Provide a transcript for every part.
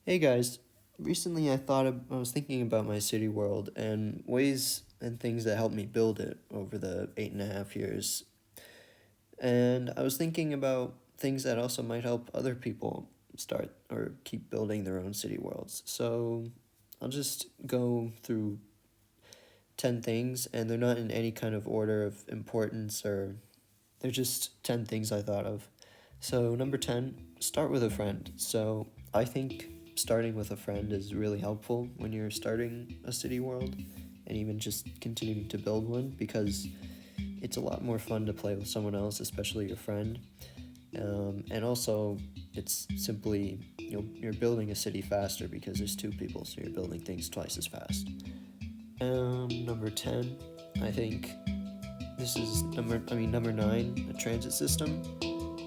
Hey guys, recently I was thinking about my city world and ways and things that helped me build it over the 8.5 years. And I was thinking about things that also might help other people start or keep building their own city worlds. So I'll just go through 10 things, and they're not in any kind of order of importance, or they're just 10 things I thought of. So, number 10, start with a friend. So, I think starting with a friend is really helpful when you're starting a city world and even just continuing to build one, because it's a lot more fun to play with someone else, especially your friend. And also, it's simply you're building a city faster because there's two people, so you're building things twice as fast. Number 10, I think this is number 9, a transit system.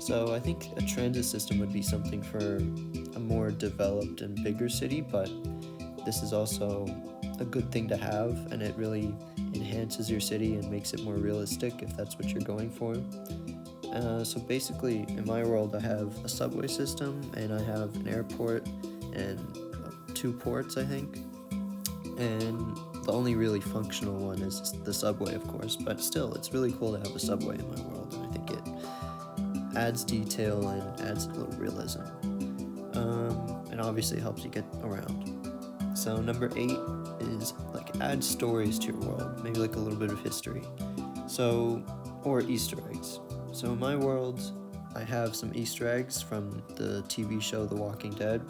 So I think a transit system would be something for a more developed and bigger city, but this is also a good thing to have, and it really enhances your city and makes it more realistic if that's what you're going for. So basically, in my world, I have a subway system, and I have an airport, and two ports, I think. And the only really functional one is the subway, of course, but still, it's really cool to have a subway in my world, and I think it adds detail and adds a little realism. And obviously helps you get around. So number 8 is like add stories to your world, maybe like a little bit of history. So, or Easter eggs. So in my world, I have some Easter eggs from the TV show The Walking Dead.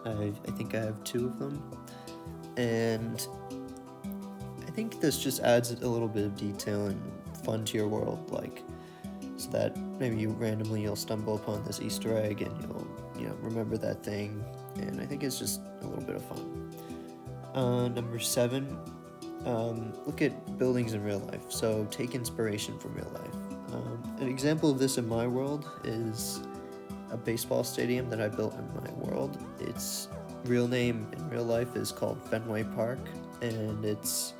I think I have 2 of them. And I think this just adds a little bit of detail and fun to your world, like so that maybe you'll stumble upon this Easter egg and you'll remember that thing, and I think it's just a little bit of fun. Number 7, look at buildings in real life. So take inspiration from real life. An example of this in my world is a baseball stadium that I built in my world. Its real name in real life is called Fenway Park, and it's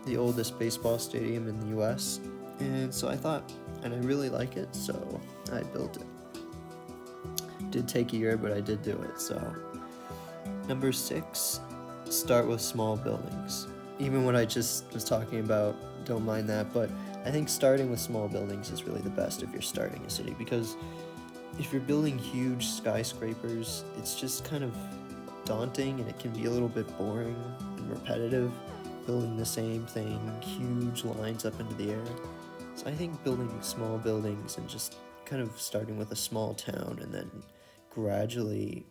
the oldest baseball stadium in the US. And so I thought, and I really like it, so I built it. Did take a year, but I did do it. So number 6, start with small buildings. Even what I just was talking about, don't mind that, but I think starting with small buildings is really the best if you're starting a city, because if you're building huge skyscrapers, it's just kind of daunting, and it can be a little bit boring and repetitive, building the same thing, huge lines up into the air. So I think building small buildings and just kind of starting with a small town and then gradually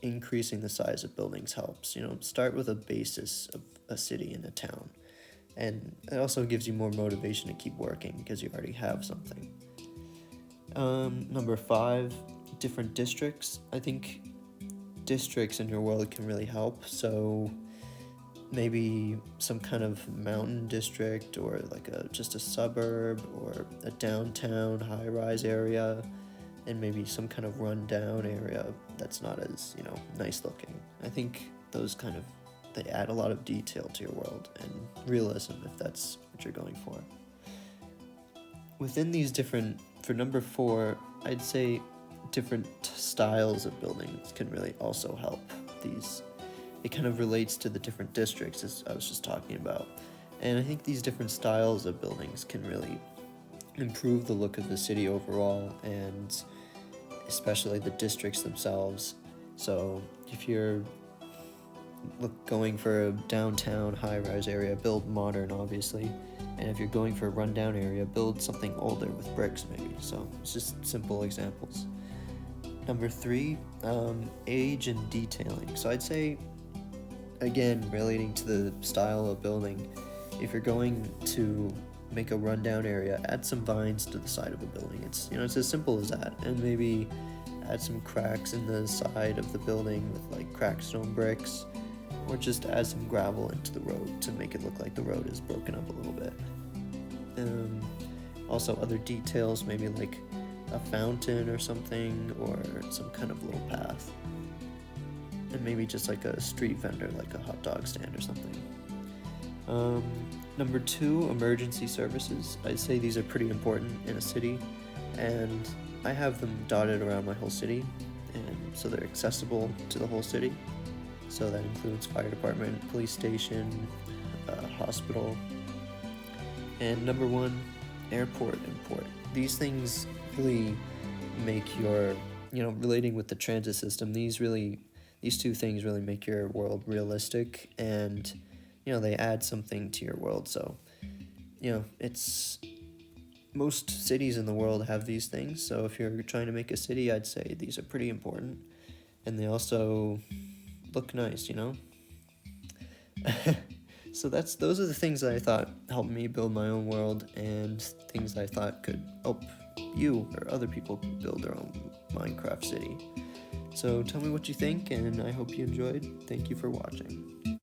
increasing the size of buildings helps. Start with a basis of a city and a town. And it also gives you more motivation to keep working because you already have something. Number 5, different districts. I think districts in your world can really help. So maybe some kind of mountain district, or like just a suburb, or a downtown high-rise area, and maybe some kind of run-down area that's not as nice looking. I think those they add a lot of detail to your world and realism, if that's what you're going for. Within these for number 4, I'd say different styles of buildings can really also help these. It kind of relates to the different districts, as I was just talking about. And I think these different styles of buildings can really improve the look of the city overall, and especially the districts themselves. So if you're going for a downtown high-rise area, build modern, obviously. And if you're going for a rundown area, build something older with bricks, maybe. So it's just simple examples. Number 3, age and detailing. So I'd say, again, relating to the style of building, if you're going to make a rundown area, add some vines to the side of a building. It's as simple as that. And maybe add some cracks in the side of the building with like cracked stone bricks, or just add some gravel into the road to make it look like the road is broken up a little bit. Also other details, maybe like a fountain or something, or some kind of little path. And maybe just like a street vendor, like a hot dog stand or something. Number 2, emergency services. I'd say these are pretty important in a city, and I have them dotted around my whole city. And so they're accessible to the whole city. So that includes fire department, police station, hospital, and number one, airport and port. These things really make your, relating with the transit system, these two things really make your world realistic, and, they add something to your world. So, it's, most cities in the world have these things. So if you're trying to make a city, I'd say these are pretty important. And they also look nice. So those are the things that I thought helped me build my own world, and things I thought could help you or other people build their own Minecraft city. So tell me what you think, and I hope you enjoyed. Thank you for watching.